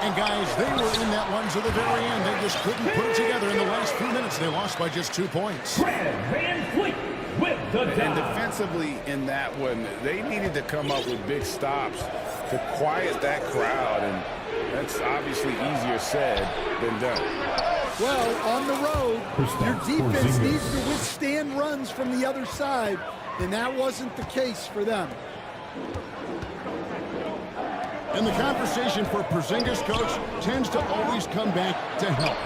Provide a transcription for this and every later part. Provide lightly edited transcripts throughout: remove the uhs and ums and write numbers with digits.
And guys, they were in that one to the very end. They just couldn't put it together in the last few minutes. They lost by just 2 points. And defensively in that one, they needed to come up with big stops to quiet that crowd. And that's obviously easier said than done. Well, on the road, your defense needs to withstand runs from the other side, and that wasn't the case for them. And the conversation for Porzingis, coach, tends to always come back to health.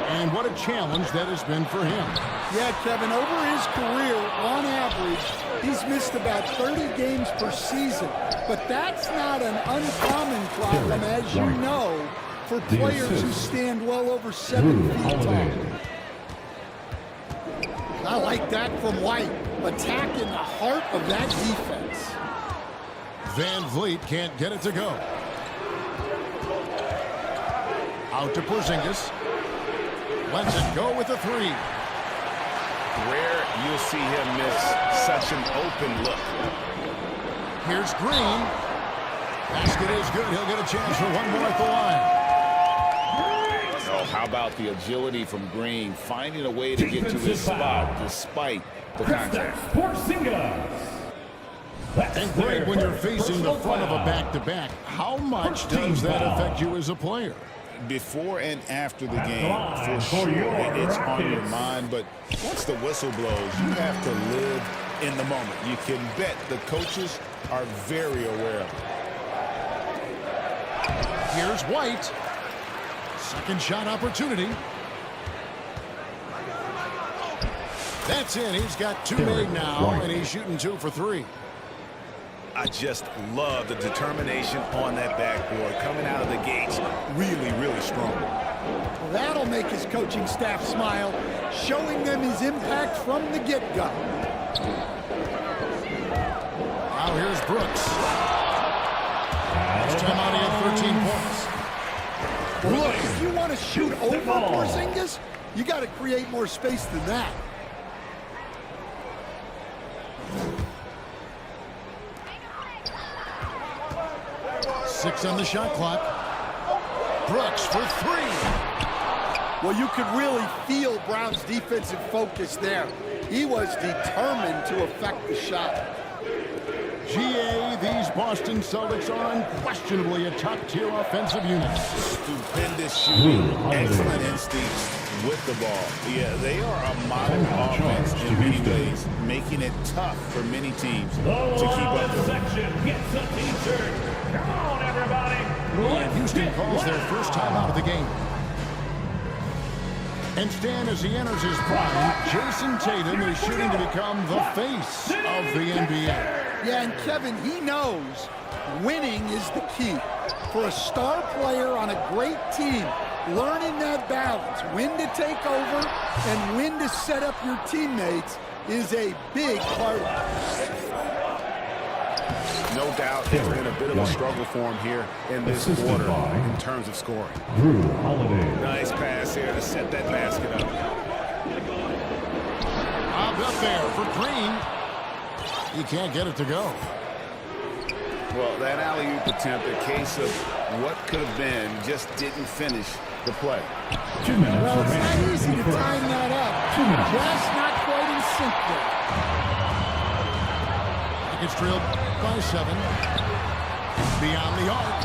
And what a challenge that has been for him. Yeah, Kevin, over his career, on average, he's missed about 30 games per season. But that's not an uncommon problem, as you know, for players who stand well over 7 feet tall. I like that from White, attacking the heart of that defense. Van Vliet can't get it to go. Out to Porzingis. Lets it go with a 3. Rare you'll see him miss such an open look. Here's Green. Basket is good. He'll get a chance for one more at the line. Oh, how about the agility from Green, finding a way to get to his spot despite the contact. And Greg, when you're facing the front of a back-to-back, how much does that affect you as a player? Before and after the game, for sure, it's on your mind. But once the whistle blows, you have to live in the moment. You can bet the coaches are very aware of it. Here's White. Second shot opportunity. That's in. He's got 2 made now, and he's shooting 2 for 3. I just love the determination on that backboard, coming out of the gates really, really strong. Well, that'll make his coaching staff smile, showing them his impact from the get-go. Now here's Brooks. This time out he had 13 points. Well, look, if you want to shoot over Porzingis, you got to create more space than that. Six on the shot clock. Brooks for 3. Well, you could really feel Brown's defensive focus there. He was determined to affect the shot. GA, these Boston Celtics are unquestionably a top-tier offensive unit. Stupendous shooting, excellent instincts with the ball. Yeah, they are a modern offense in many ways, making it tough for many teams to keep up with. Gets a t-shirt. Come on, everybody. And Houston calls their first time out of the game. And Stan, as he enters his prime, Jason Tatum is shooting to become the face of the NBA. Yeah, and Kevin, he knows winning is the key. For a star player on a great team, learning that balance, when to take over and when to set up your teammates, is a big part of it. No doubt it's been a bit of a struggle for him here in this quarter in terms of scoring. Nice pass here to set that basket up. Bobbed up there for Green. He can't get it to go. Well, that alley-oop attempt, a case of what could have been, just didn't finish the play. 2 minutes. Well, it's not easy to time that up. 2 minutes. Just not quite in sync there. It's trailed by 7. Beyond the arc.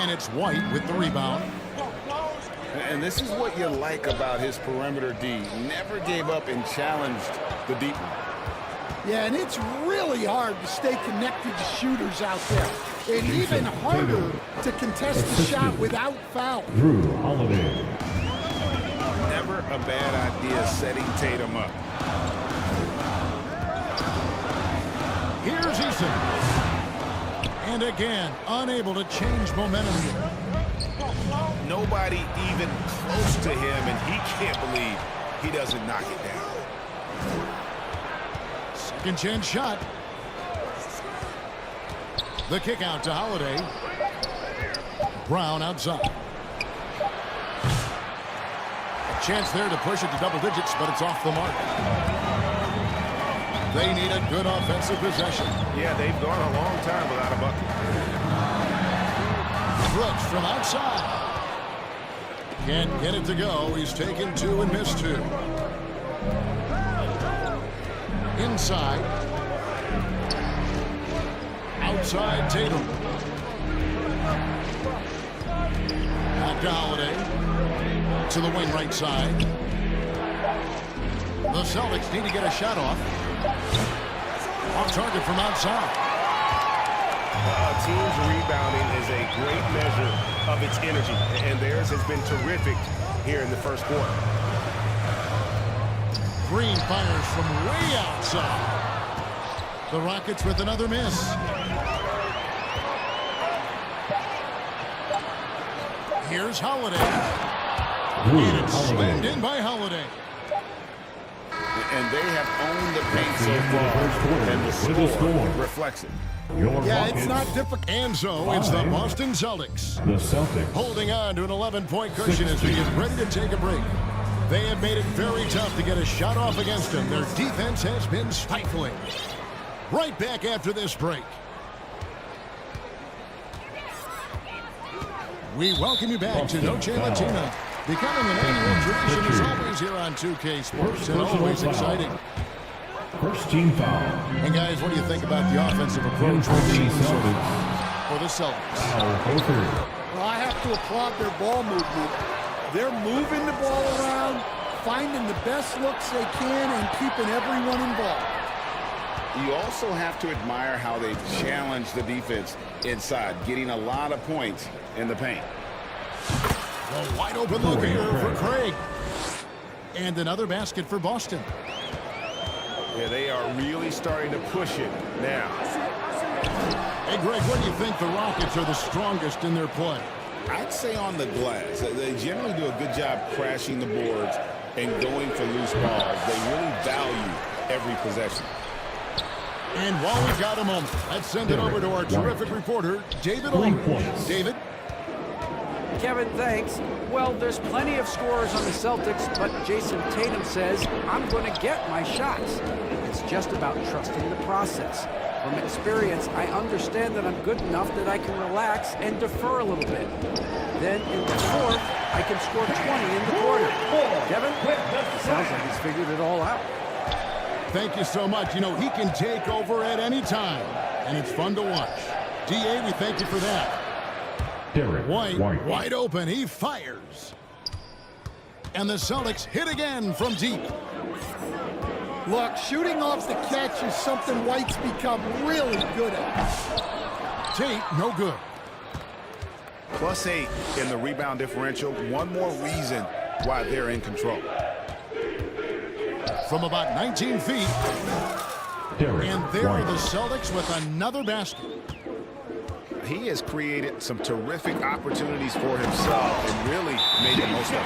And it's White with the rebound. And this is what you like about his perimeter D. Never gave up and challenged the deep one. Yeah, and it's really hard to stay connected to shooters out there. And even harder to contest the shot without foul. Never a bad idea setting Tatum up. Here's Eason. And again, unable to change momentum here. Nobody even close to him, and he can't believe he doesn't knock it down. Second chance shot. The kick out to Holiday. Brown outside. A chance there to push it to double digits, but it's off the mark. They need a good offensive possession. Yeah, they've gone a long time without a bucket. Brooks from outside. Can't get it to go. He's taken 2 and missed 2. Inside. Outside Tatum. Back to Holiday. To the wing right side. The Celtics need to get a shot off. On target from outside. A team's rebounding is a great measure of its energy, and theirs has been terrific here in the first quarter. Green fires from way outside. The Rockets with another miss. Here's Holiday. And it's slammed in by Holiday. And they have owned the paint so far, and the score reflects it. Yeah, it's not difficult. And so it's the Boston Celtics. The Celtics Holding on to an 11-point cushion as we get ready to take a break. They have made it very tough to get a shot off against them. Their defense has been stifling. Right back after this break. We welcome you back to Noche Latina. Becoming an annual tradition is always here on 2K Sports and always exciting. First team foul. And guys, what do you think about the offensive approach for the Celtics? Well, I have to applaud their ball movement. They're moving the ball around, finding the best looks they can, and keeping everyone involved. You also have to admire how they've challenged the defense inside, getting a lot of points in the paint. A wide open look here for Craig. And another basket for Boston. Yeah, they are really starting to push it now. Hey, Greg, where do you think the Rockets are the strongest in their play? I'd say on the glass. They generally do a good job crashing the boards and going for loose balls. They really value every possession. And while we've got a moment, let's send it over to our terrific reporter, David Aldridge. David? Kevin, thanks. Well, there's plenty of scorers on the Celtics, but Jason Tatum says, I'm going to get my shots. It's just about trusting the process. From experience, I understand that I'm good enough that I can relax and defer a little bit. Then in the fourth, I can score 20 in the quarter. Kevin, sounds like he's figured it all out. Thank you so much. You know, he can take over at any time, and it's fun to watch. D.A., we thank you for that. White, wide open, he fires. And the Celtics hit again from deep. Look, shooting off the catch is something White's become really good at. Tate, no good. +8 in the rebound differential. One more reason why they're in control. From about 19 feet. And there are the Celtics with another basket. He has created some terrific opportunities for himself and really made the most of it.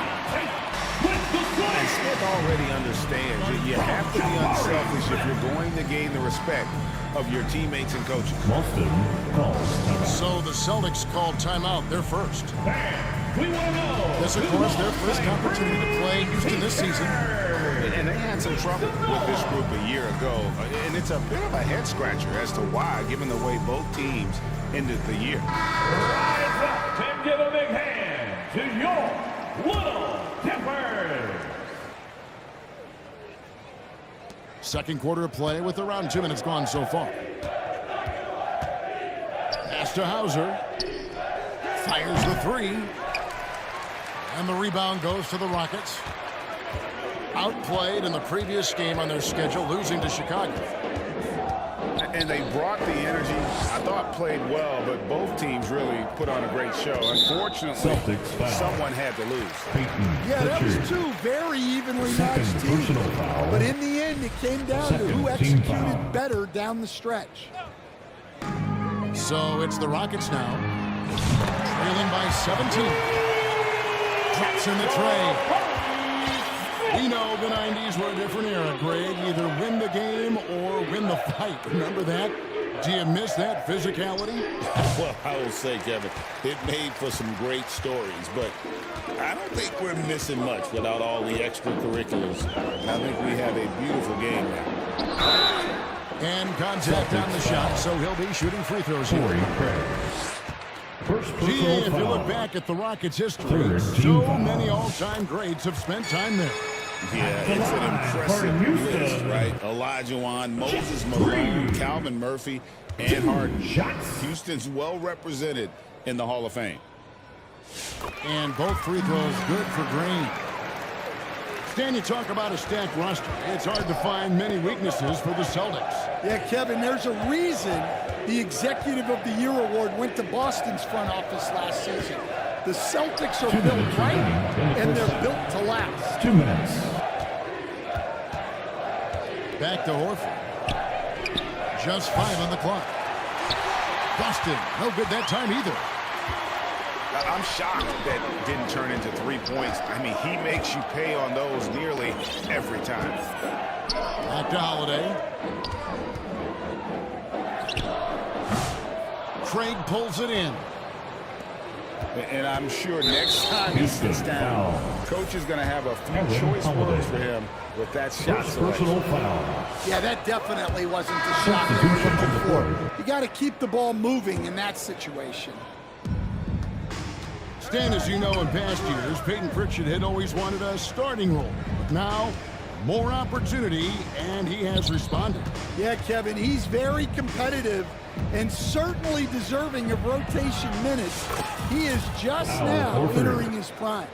And Smith already understands that you have to be unselfish if you're going to gain the respect of your teammates and coaches. Boston calls timeout. So the Celtics called timeout. They're first. We want to know. This, of course, their first opportunity to play Houston this season. And they had some trouble with this group a year ago. And it's a bit of a head-scratcher as to why, given the way both teams ended the year. Rise up and give a big hand to your Little Tippers. Second quarter of play with around 2 minutes gone so far. Pass to Hauser. Fires the three. And the rebound goes to the Rockets. Outplayed in the previous game on their schedule, losing to Chicago. And they brought the energy. I thought played well, but both teams really put on a great show. Unfortunately, someone had to lose. Yeah, that was two very evenly matched teams. But in the end, it came down to who executed better down the stretch. So it's the Rockets now. Trailing by 17. Drops in the tray. We know the 90s were a different era, Greg. Either win the game or win the fight. Remember that? Do you miss that physicality? Well, I will say, Kevin, it made for some great stories, but I don't think we're missing much without all the extracurriculars. I think we have a beautiful game now. And contact on the shot, so he'll be shooting free throws here. First Gee, personal if you foul. look back at the Rockets' history, Third so team foul. many all-time greats have spent time there. Yeah, it's an impressive list, right? Olajuwon, Moses Malone, Calvin Murphy, and Harden. Houston's well represented in the Hall of Fame. And both free throws good for Green. Stan, you talk about a stacked roster. It's hard to find many weaknesses for the Celtics. Yeah, Kevin, there's a reason the Executive of the Year award went to Boston's front office last season. The Celtics are built right, and they're built to last. 2 minutes. Back to Horford. Just 5 on the clock. Busted. No good that time either. I'm shocked that didn't turn into 3 points. I mean, he makes you pay on those nearly every time. Back to Holiday. Craig pulls it in. And I'm sure next time he sits down, coach is going to have a few choice words for him with that shot First selection. personal foul. Yeah, that definitely wasn't the shot they were looking for. You got to keep the ball moving in that situation. Stan, as you know, in past years, Peyton Pritchard had always wanted a starting role. But now, more opportunity, and he has responded. Yeah, Kevin, he's very competitive and certainly deserving of rotation minutes. He is just now Horford. entering his prime.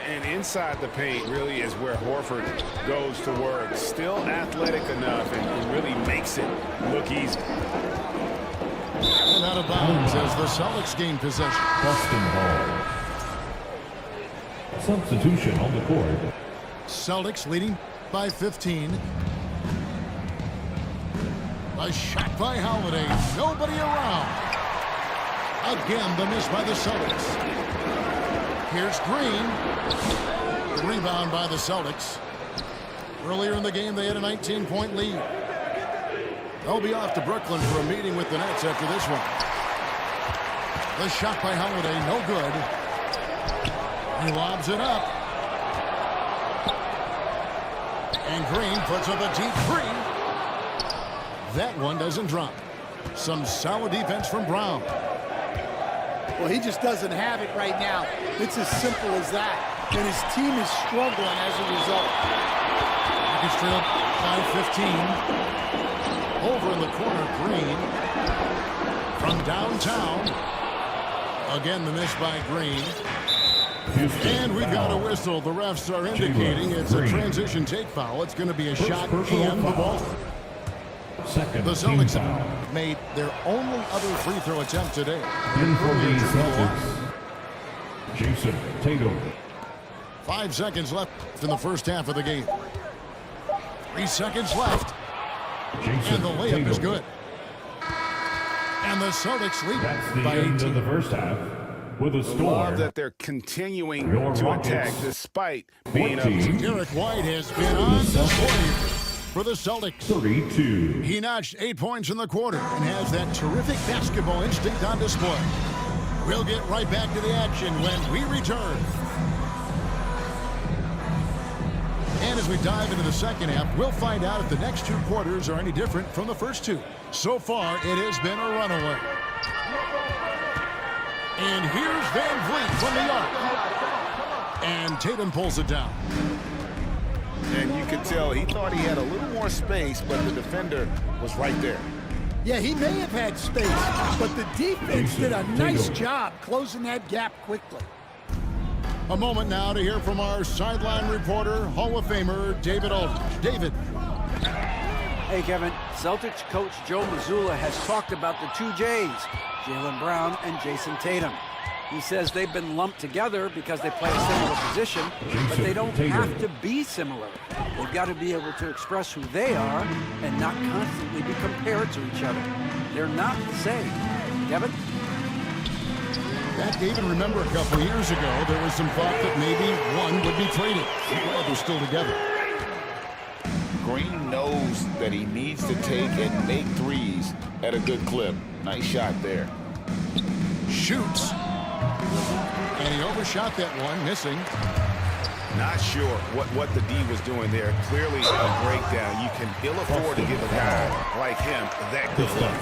And inside the paint really is where Horford goes to work. Still athletic enough and really makes it look easy. And out of bounds as the Celtics gain possession. Boston Hall. Substitution on the court. Celtics leading by 15. A shot by Holiday. Nobody around. Again, the miss by the Celtics. Here's Green. The rebound by the Celtics. Earlier in the game, they had a 19-point lead. They'll be off to Brooklyn for a meeting with the Nets after this one. The shot by Holiday, no good. He lobs it up. And Green puts up a deep three. That one doesn't drop. Some solid defense from Brown. Well, he just doesn't have it right now. It's as simple as that. And his team is struggling as a result. Rockets trail by 15. Over in the corner, Green. From downtown. Again, the miss by Green. And we've got a whistle. The refs are indicating it's a transition take foul. It's going to be a shot and the ball. Second The team Celtics foul. made their only other free throw attempt today. In for the Celtics. Jason Tatum. 5 seconds left in the first half of the game. 3 seconds left. Jason And the layup Tatum. is good. And the Celtics lead That's the by end 18. of the first half with a Love score. that they're continuing Your to Rockets, attack despite being up. 14. Derek White has been on display for the Celtics. 32. He notched 8 points in the quarter and has that terrific basketball instinct on display. We'll get right back to the action when we return. And as we dive into the second half, we'll find out if the next 2 quarters are any different from the first 2. So far, it has been a runaway. And here's Van Vliet from the arc. And Tatum pulls it down. And you could tell he thought he had a little more space, but the defender was right there. Yeah, he may have had space, but the defense did a nice job closing that gap quickly. A moment now to hear from our sideline reporter, Hall of Famer David Aldridge. David. Hey, Kevin. Celtics coach Joe Mazzulla has talked about the 2 J's, Jaylen Brown and Jason Tatum. He says they've been lumped together because they play a similar position, but they don't have to be similar. They've got to be able to express who they are and not constantly be compared to each other. They're not the same. Kevin? That, David, remember a couple of years ago, there was some thought that maybe one would be traded. Well, they're still together. Green knows that he needs to take and make threes at a good clip. Nice shot there. Shoots. And he overshot that one, missing. Not sure what the D was doing there. Clearly a breakdown. You can ill afford to give a guy like him that good look.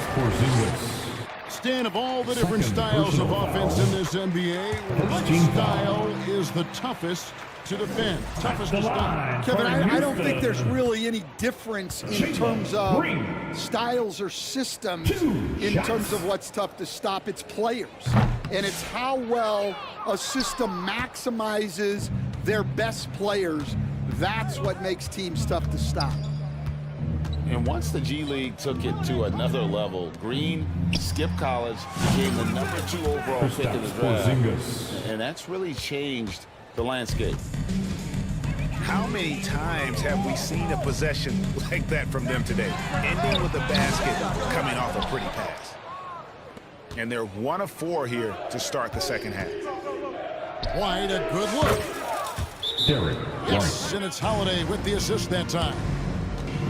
Stan, of all the different styles of offense in this NBA, which style is the toughest to defend, toughest to stop? Kevin, I don't think there's really any difference in terms of styles or systems in terms of what's tough to stop. It's players, and it's how well a system maximizes their best players. That's what makes teams tough to stop. And once the G League took it to another level, Green skipped college, became the #2 overall pick in the draft, and that's really changed the landscape. How many times have we seen a possession like that from them today, ending with a basket coming off a pretty pass? And they're 1 of 4 here to start the second half. White, a good look. Derek Yes, White. and it's Holiday with the assist that time.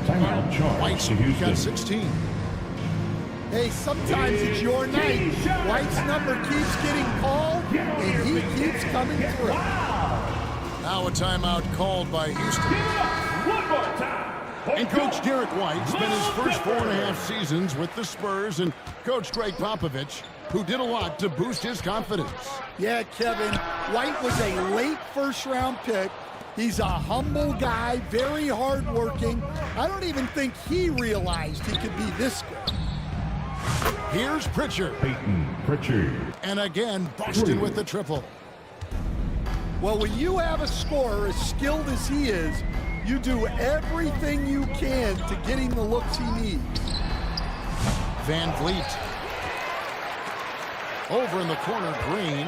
Timeout charge White's to got Houston. 16. Hey, sometimes it's your night. White's number keeps getting called, and he keeps coming through. Now a timeout called by Houston. One more time. And Coach Derek White spent his first 4.5 seasons with the Spurs and Coach Greg Popovich, who did a lot to boost his confidence. Yeah, Kevin, White was a late first-round pick. He's a humble guy, very hardworking. I don't even think he realized he could be this good. Here's Pritchard. Peyton Pritchard. And again, Boston with the triple. Well, when you have a scorer as skilled as he is, you do everything you can to get him the looks he needs. Van Vliet. Over in the corner, Green.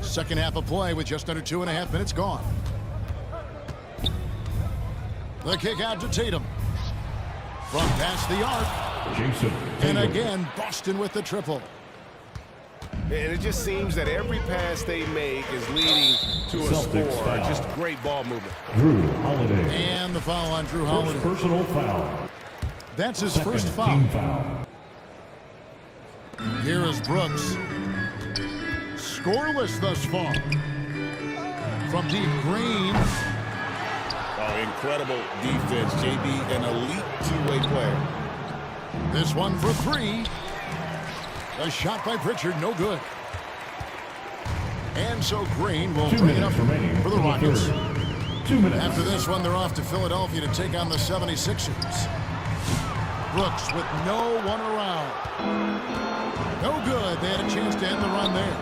Second half of play with just under 2.5 minutes gone. The kick out to Tatum. From past the arc. Jason And Tatum. again, Boston with the triple. And it just seems that every pass they make is leading to a Celtics score. foul. Just great ball movement. Drew Holiday. And the foul on Drew First Holiday. personal foul. That's his Second first foul. team foul. Here is Brooks. Scoreless thus far. From deep, Green. Oh, incredible defense. JB, an elite two-way player. This one for 3. A shot by Pritchard, no good. And so Green will 2 bring it up minutes remaining for the Rockets. third. 2 minutes. After this one, they're off to Philadelphia to take on the 76ers. Brooks with no one around. No good. They had a chance to end the run there.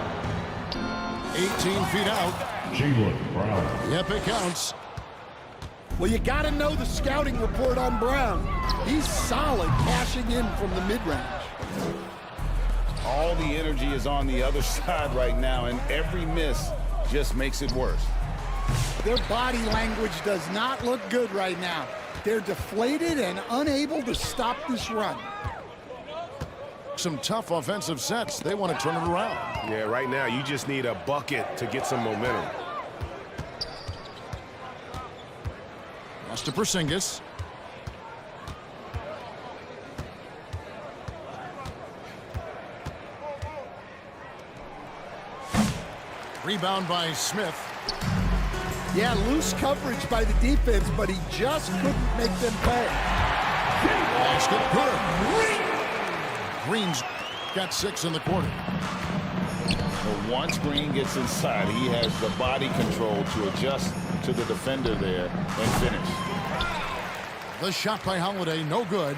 18 feet out. Jaylen Brown. Yep, it counts. Well, you got to know the scouting report on Brown. He's solid cashing in from the mid-range. All the energy is on the other side right now, and every miss just makes it worse. Their body language does not look good right now. They're deflated and unable to stop this run. Some tough offensive sets. They want to turn it around. Yeah, right now you just need a bucket to get some momentum. Lost to Porzingis. Rebound by Smith. Yeah, loose coverage by the defense, but he just couldn't make them pay. Basket good. Green's got 6 in the quarter. But once Green gets inside, he has the body control to adjust to the defender there and finish. The shot by Holiday, no good.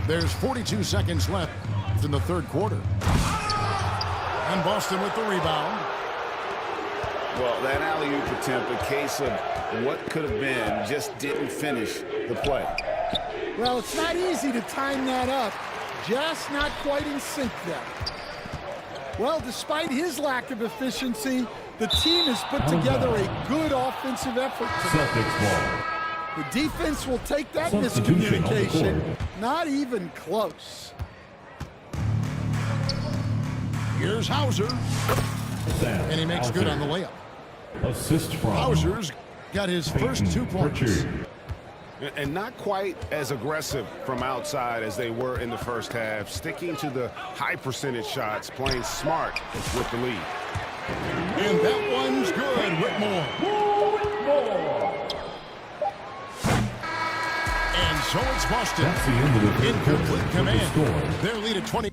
There's 42 seconds left in the third quarter. And Boston with the rebound. Well, that alley-oop attempt, a case of what could have been, just didn't finish the play. Well, it's not easy to time that up. Just not quite in sync there. Well, despite his lack of efficiency, the team has put together a good offensive effort tonight. Celtics ball. The defense will take that Substitution on the miscommunication. court. Not even close. Here's Hauser. Sam And he makes good on the layup. Assist from Hauser's got his first 2 points. Pritchard. And not quite as aggressive from outside as they were in the first half, sticking to the high percentage shots, playing smart with the lead. And that one's good, Whitmore. So it's Boston. That's the end of the third Incomplete quarter. With the command. score, Their lead at 20.